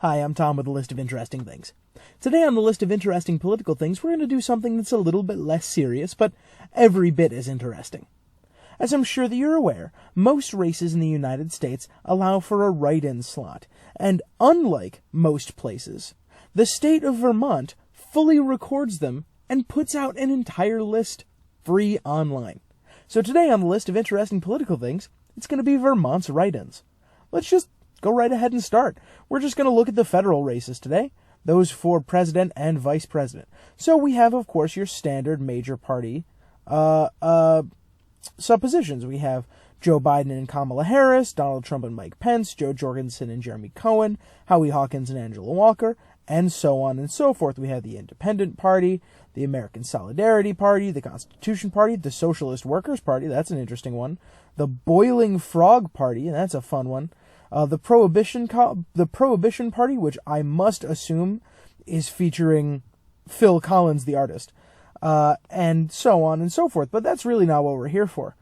Hi, I'm Tom with a list of interesting things. Today on the list of interesting political things, we're going to do something that's a little bit less serious, but every bit as interesting. As I'm sure that you're aware, most races in the United States allow for a write-in slot, and unlike most places, the state of Vermont fully records them and puts out an entire list free online. So today on the list of interesting political things, it's going to be Vermont's write-ins. Let's just go right ahead and start. We're just going to look at the federal races today, those for president and vice president. So we have, of course, your standard major party suppositions. We have Joe Biden and Kamala Harris, Donald Trump and Mike Pence, Joe Jorgensen and Jeremy Cohen, Howie Hawkins and Angela Walker, and so on and so forth. We have the Independent Party, the American Solidarity Party, the Constitution Party, the Socialist Workers Party, that's an interesting one, the Boiling Frog Party, and that's a fun one, the Prohibition Party, which I must assume is featuring Phil Collins, the artist, and so on and so forth. But that's really not what we're here for.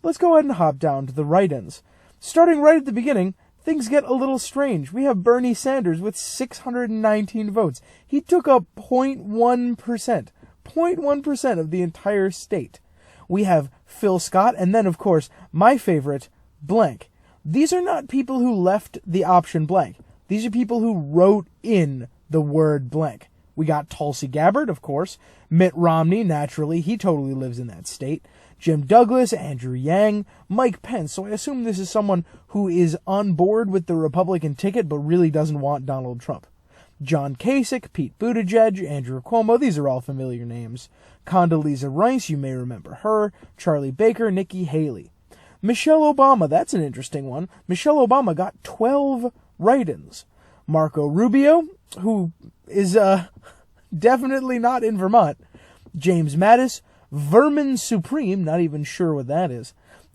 Let's go ahead and hop down to the write-ins. Starting right at the beginning, things get a little strange. We have Bernie Sanders with 619 votes. He took up 0.1% of the entire state. We have Phil Scott, and then, of course, my favorite, blank. These are not people who left the option blank. These are people who wrote in the word blank. We got Tulsi Gabbard, of course. Mitt Romney, naturally. He totally lives in that state. Jim Douglas, Andrew Yang, Mike Pence. So I assume this is someone who is on board with the Republican ticket but really doesn't want Donald Trump. John Kasich, Pete Buttigieg, Andrew Cuomo. These are all familiar names. Condoleezza Rice, you may remember her. Charlie Baker, Nikki Haley. Michelle Obama, that's an interesting one. Michelle Obama got 12 write-ins. Marco Rubio, who is definitely not in Vermont. James Mattis, Vermin Supreme, not even sure what that is.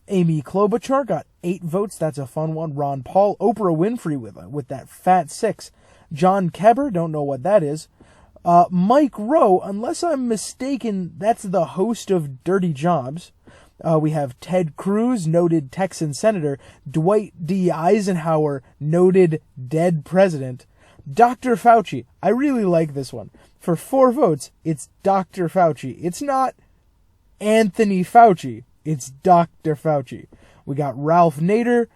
Amy Klobuchar got 8 votes, that's a fun one. Ron Paul, Oprah Winfrey with that fat 6. John Keber, don't know what that is. Mike Rowe, unless I'm mistaken, that's the host of Dirty Jobs. We have Ted Cruz, noted Texan senator, Dwight D. Eisenhower, noted dead president, Dr. Fauci. I really like this one. For 4 votes, it's Dr. Fauci. It's not Anthony Fauci. It's Dr. Fauci. We got Ralph Nader,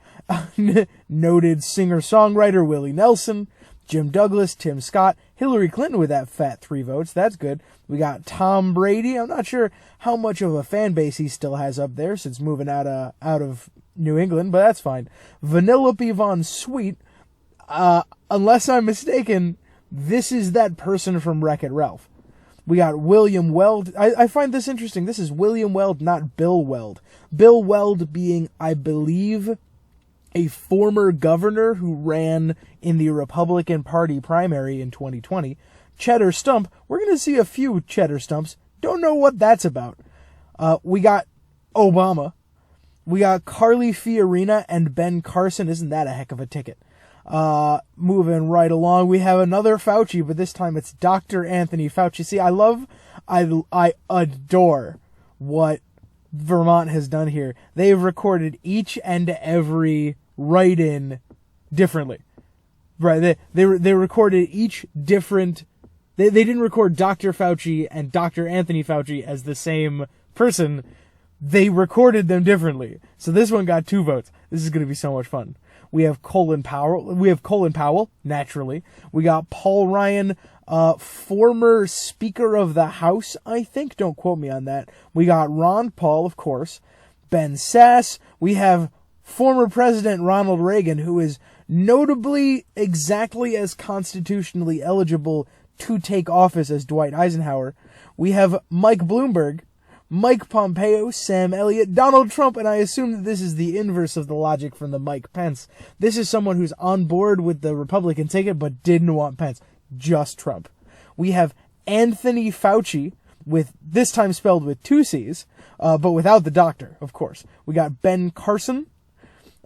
noted singer-songwriter Willie Nelson, Jim Douglas, Tim Scott, Hillary Clinton with that fat 3 votes. That's good. We got Tom Brady. I'm not sure how much of a fan base he still has up there since moving out of New England, but that's fine. Vanellope Von Sweet. Unless I'm mistaken, this is that person from Wreck-It Ralph. We got William Weld. I find this interesting. This is William Weld, not Bill Weld. Bill Weld being, I believe, a former governor who ran in the Republican Party primary in 2020. Cheddar Stump. We're going to see a few Cheddar Stumps. Don't know what that's about. We got Obama. We got Carly Fiorina and Ben Carson. Isn't that a heck of a ticket? Moving right along, we have another Fauci, but this time it's Dr. Anthony Fauci. See, I adore what Vermont has done here. They've recorded each and every write-in differently. Right, they recorded each different. They didn't record Dr. Fauci and Dr. Anthony Fauci as the same person. They recorded them differently. So this one got 2 votes. This is going to be so much fun. We have Colin Powell, naturally. We got Paul Ryan, former Speaker of the House, I think. Don't quote me on that. We got Ron Paul, of course. Ben Sass. We have former President Ronald Reagan, who is notably exactly as constitutionally eligible to take office as Dwight Eisenhower. We have Mike Bloomberg, Mike Pompeo, Sam Elliott, Donald Trump, and I assume that this is the inverse of the logic from the Mike Pence. This is someone who's on board with the Republican ticket but didn't want Pence. Just Trump. We have Anthony Fauci, with this time spelled with 2 C's, but without the doctor, of course. We got Ben Carson.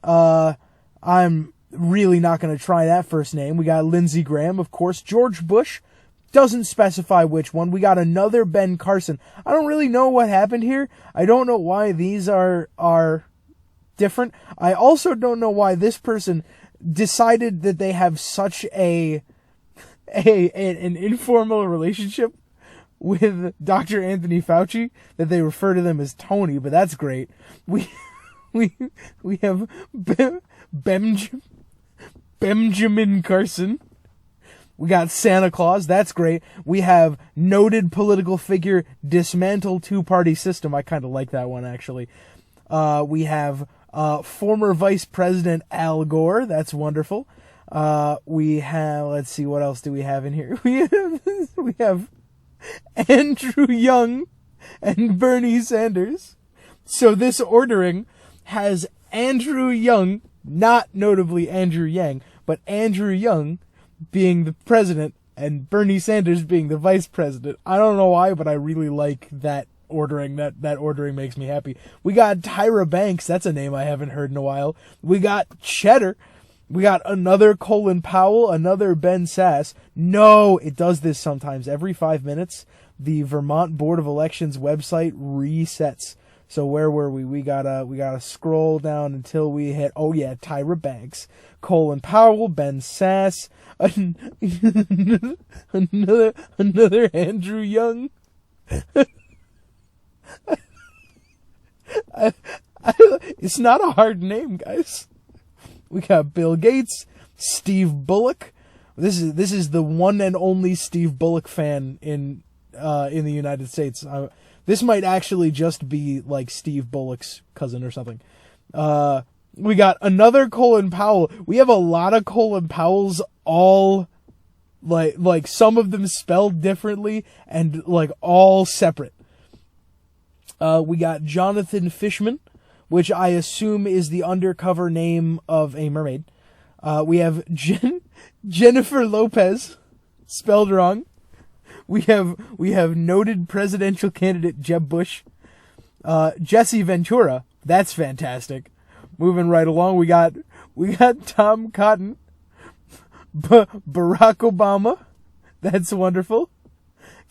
I'm really not going to try that first name. We got Lindsey Graham, of course. George Bush. Doesn't specify which one. We got another Ben Carson. I don't really know what happened here. I don't know why these are different. I also don't know why this person decided that they have such an informal relationship with Dr. Anthony Fauci that they refer to them as Tony, but that's great. We have Benjamin Carson. We got Santa Claus. That's great. We have noted political figure dismantle two-party system. I kind of like that one, actually. We have former Vice President Al Gore. That's wonderful. We have, let's see, what else do we have in here? We have Andrew Young and Bernie Sanders. So this ordering has Andrew Young, not notably Andrew Yang, but Andrew Young being the president and Bernie Sanders being the vice president. I don't know why, but I really like that ordering. That ordering makes me happy. We got Tyra Banks. That's a name I haven't heard in a while. We got Cheddar. We got another Colin Powell, another Ben Sass. No, it does this sometimes. Every 5 minutes, the Vermont Board of Elections website resets. So where were we? We gotta scroll down until we hit, oh yeah, Tyra Banks, Colin Powell, Ben Sass, another Andrew Young. It's not a hard name, guys. We got Bill Gates, Steve Bullock. This is the one and only Steve Bullock fan in the United States. This might actually just be like Steve Bullock's cousin or something. We got another Colin Powell. We have a lot of Colin Powells, all like some of them spelled differently and like all separate. We got Jonathan Fishman, which I assume is the undercover name of a mermaid. We have Jennifer Lopez, spelled wrong. We have noted presidential candidate Jeb Bush. Jesse Ventura, that's fantastic. Moving right along, we got Tom Cotton. Barack Obama, that's wonderful.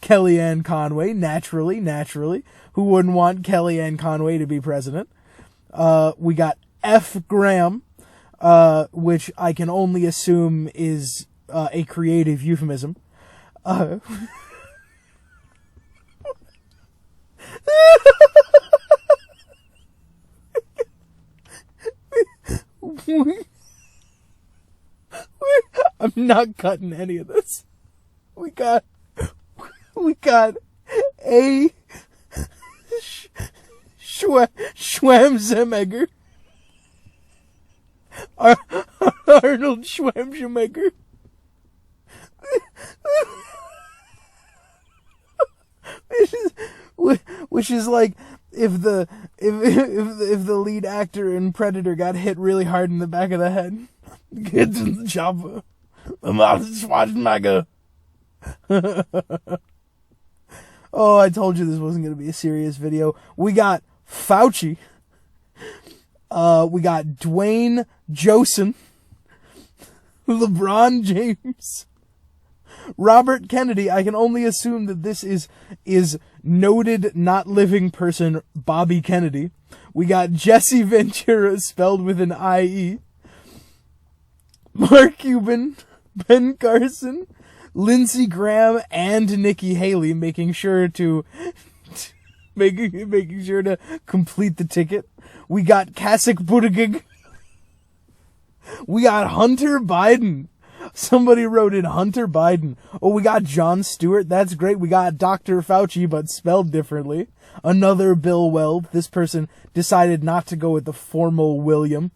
Kellyanne Conway, naturally. Who wouldn't want Kellyanne Conway to be president? We got F. Graham, which I can only assume is a creative euphemism. I'm not cutting any of this. We got a Schwarzenegger. Arnold Schwarzenegger. Which is like if the lead actor in Predator got hit really hard in the back of the head. Get to the chopper. I'm out of Schwarzenegger. Oh, I told you this wasn't going to be a serious video. We got Fauci. We got Dwayne Johnson. LeBron James. Robert Kennedy. I can only assume that this is noted not living person Bobby Kennedy. We got Jesse Ventura spelled with an I-E. Mark Cuban, Ben Carson, Lindsey Graham, and Nikki Haley making sure to complete the ticket. We got Kasich Buttigieg. We got Hunter Biden. Somebody wrote in Hunter Biden. Oh, we got Jon Stewart. That's great. We got Dr. Fauci, but spelled differently. Another Bill Weld. This person decided not to go with the formal William.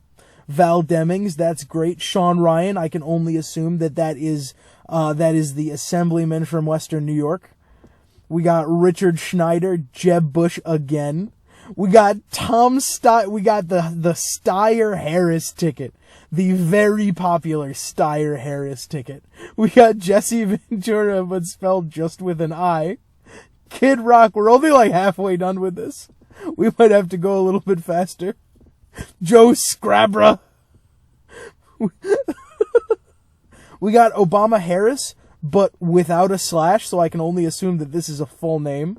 Val Demings, that's great. Sean Ryan, I can only assume that is the assemblyman from Western New York. We got Richard Schneider, Jeb Bush again. We got we got the Steyer Harris ticket. The very popular Steyer Harris ticket. We got Jesse Ventura, but spelled just with an I. Kid Rock, we're only like halfway done with this. We might have to go a little bit faster. Joe Scrabra. We got Obama Harris, but without a slash, so I can only assume that this is a full name.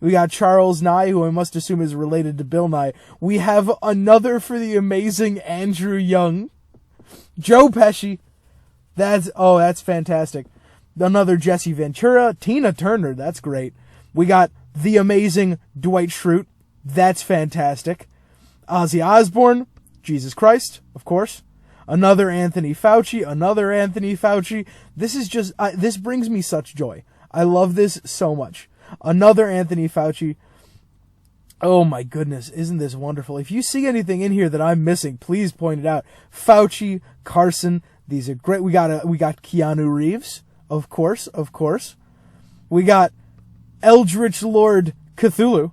We got Charles Nye, who I must assume is related to Bill Nye. We have another for the amazing Andrew Young. Joe Pesci. That's fantastic. Another Jesse Ventura. Tina Turner. That's great. We got the amazing Dwight Schrute. That's fantastic. Ozzy Osbourne. Jesus Christ, of course. Another Anthony Fauci. This is just, this brings me such joy. I love this so much. Another Anthony Fauci. Oh my goodness, isn't this wonderful? If you see anything in here that I'm missing, please point it out. Fauci, Carson, these are great. We got Keanu Reeves, of course. We got Eldritch Lord Cthulhu,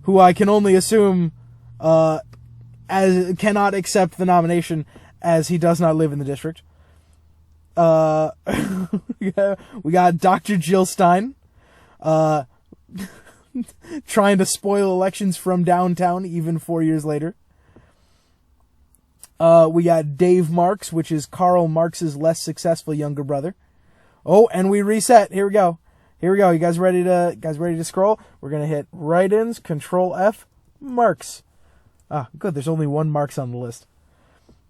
who I can only assume as cannot accept the nomination as he does not live in the district. We got Dr. Jill Stein, trying to spoil elections from downtown even 4 years later. We got Dave Marks, which is Karl Marx's less successful younger brother. Oh, and we reset. Here we go. You guys ready to scroll? We're gonna hit write-ins, Control F, Marks. Ah, good. There's only one Marks on the list.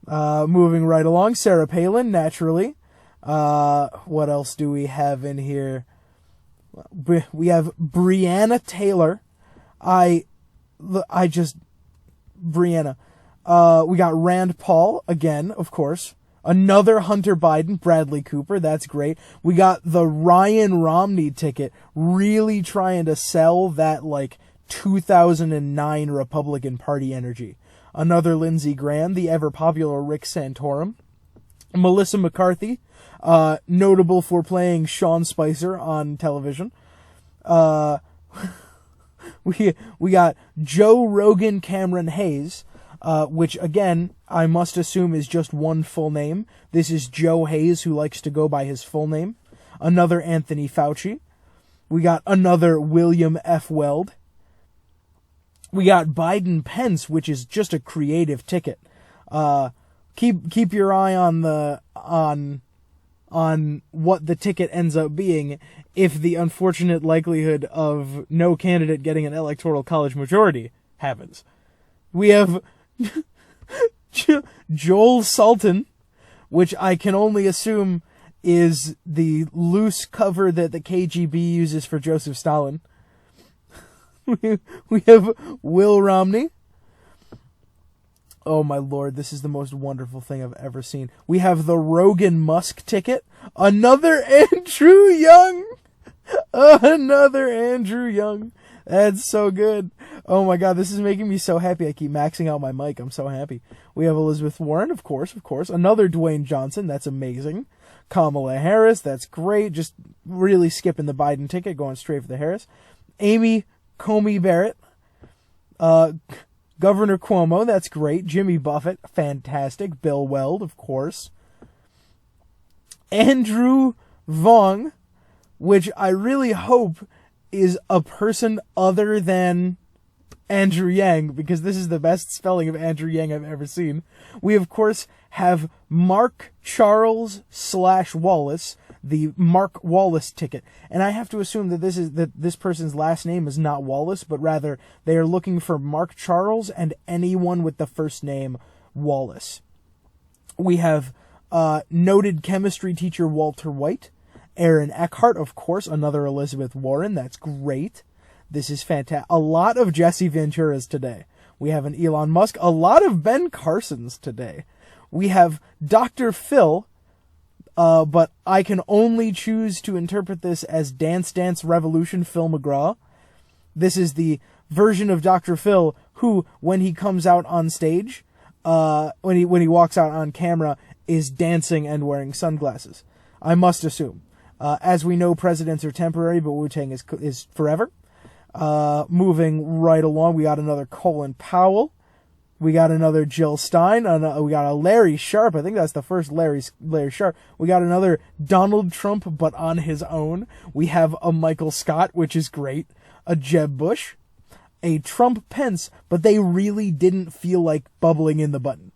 Moving right along, Sarah Palin, naturally. What else do we have in here? We have Breonna Taylor. Breonna. We got Rand Paul, again, of course. Another Hunter Biden, Bradley Cooper, that's great. We got the Ryan Romney ticket, really trying to sell that, 2009 Republican Party energy. Another Lindsey Graham, the ever-popular Rick Santorum. Melissa McCarthy, notable for playing Sean Spicer on television. We got Joe Rogan Cameron Hayes, which, again, I must assume is just one full name. This is Joe Hayes, who likes to go by his full name. Another Anthony Fauci. We got another William F. Weld. We got Biden Pence, which is just a creative ticket. Keep your eye on what the ticket ends up being if the unfortunate likelihood of no candidate getting an electoral college majority happens. We have Joel Sultan, which I can only assume is the loose cover that the KGB uses for Joseph Stalin. We have Will Romney. Oh my lord, this is the most wonderful thing I've ever seen. We have the Rogan Musk ticket. Another Andrew Young. That's so good. Oh my god, this is making me so happy. I keep maxing out my mic. I'm so happy. We have Elizabeth Warren, of course. Another Dwayne Johnson. That's amazing. Kamala Harris. That's great. Just really skipping the Biden ticket, going straight for the Harris. Amy Coney Barrett. Governor Cuomo. That's great. Jimmy Buffett. Fantastic. Bill Weld, of course. Andrew Vong, which I really hope is a person other than Andrew Yang, because this is the best spelling of Andrew Yang I've ever seen. We, of course, have Mark Charles / Wallace, the Mark Wallace ticket. And I have to assume that this person's last name is not Wallace, but rather they are looking for Mark Charles and anyone with the first name Wallace. We have noted chemistry teacher Walter White. Aaron Eckhart, of course, another Elizabeth Warren. That's great. This is fantastic. A lot of Jesse Venturas today. We have an Elon Musk. A lot of Ben Carsons today. We have Dr. Phil, but I can only choose to interpret this as Dance Dance Revolution Phil McGraw. This is the version of Dr. Phil who, when he comes out on stage, when he walks out on camera, is dancing and wearing sunglasses. I must assume. As we know, presidents are temporary, but Wu-Tang is forever. Moving right along, we got another Colin Powell. We got another Jill Stein. We got a Larry Sharp. I think that's the first Larry Sharp. We got another Donald Trump, but on his own. We have a Michael Scott, which is great. A Jeb Bush. A Trump Pence, but they really didn't feel like bubbling in the button.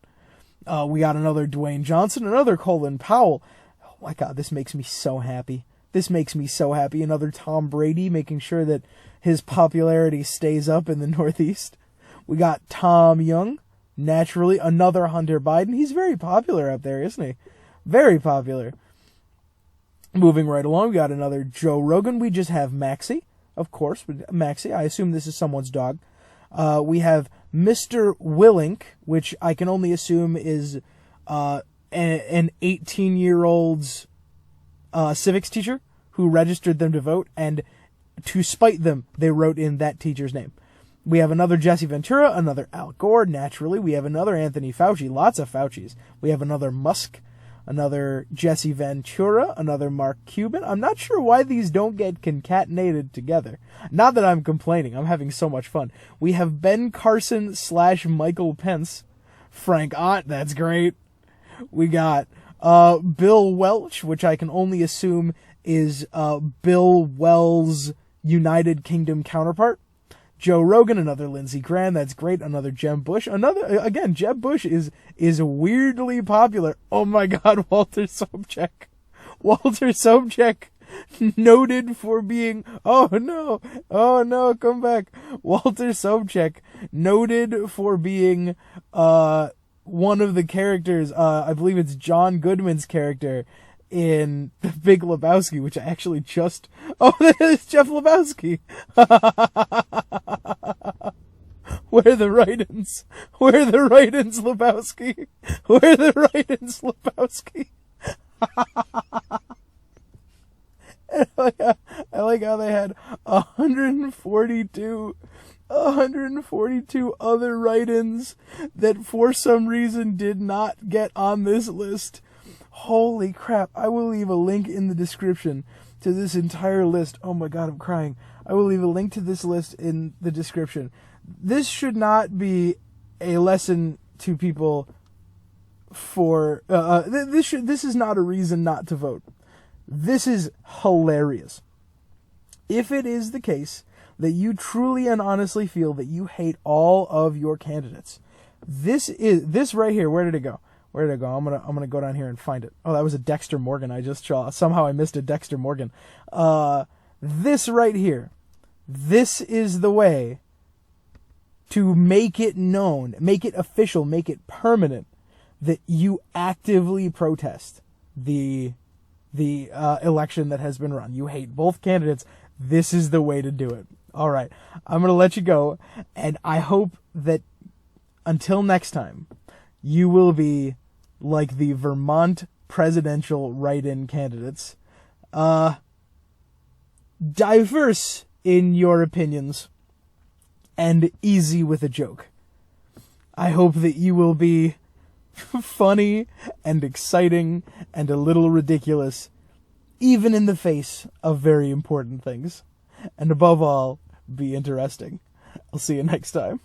We got another Dwayne Johnson, another Colin Powell. Oh my god, this makes me so happy. Another Tom Brady, making sure that his popularity stays up in the Northeast. We got Tom Young, Naturally, another Hunter Biden. He's very popular out there, isn't he? Very popular. Moving right along, we got another Joe Rogan. We just have Maxie, of course. Maxie, I assume this is someone's dog. We have Mr. Willink, which I can only assume is an 18-year-old's civics teacher who registered them to vote, and to spite them, they wrote in that teacher's name. We have another Jesse Ventura, another Al Gore, naturally. We have another Anthony Fauci, lots of Faucis. We have another Musk, another Jesse Ventura, another Mark Cuban. I'm not sure why these don't get concatenated together. Not that I'm complaining, I'm having so much fun. We have Ben Carson / Michael Pence, Frank Ott, that's great. We got Bill Welch, which I can only assume is Bill Wells' United Kingdom counterpart. Joe Rogan, another Lindsey Graham, that's great. Another Jeb Bush. Again, Jeb Bush is weirdly popular. Oh my god, Walter Sobchak. Walter Sobchak, noted for being, oh no, come back. Walter Sobchak, noted for being, one of the characters, I believe it's John Goodman's character in The Big Lebowski, which I actually just... Oh, there's Jeff Lebowski! Where the write-ins? Where the write-ins, Lebowski? Where the write-ins, Lebowski? I like how they had 142 other write-ins that for some reason did not get on this list. Holy crap. I will leave a link in the description to this entire list. Oh my god, I'm crying. I will leave a link to this list in the description. This should not be a lesson to people for... this is not a reason not to vote. This is hilarious. If it is the case that you truly and honestly feel that you hate all of your candidates, this right here, where did it go? Where did it go? I'm gonna go down here and find it. Oh, that was a Dexter Morgan I just saw. Somehow I missed a Dexter Morgan. This right here. This is the way to make it known, make it official, make it permanent that you actively protest the election that has been run. You hate both candidates. This is the way to do it. All right. I'm going to let you go, and I hope that until next time, you will be like the Vermont presidential write-in candidates, diverse in your opinions and easy with a joke. I hope that you will be funny and exciting and a little ridiculous, even in the face of very important things. And above all, be interesting. I'll see you next time.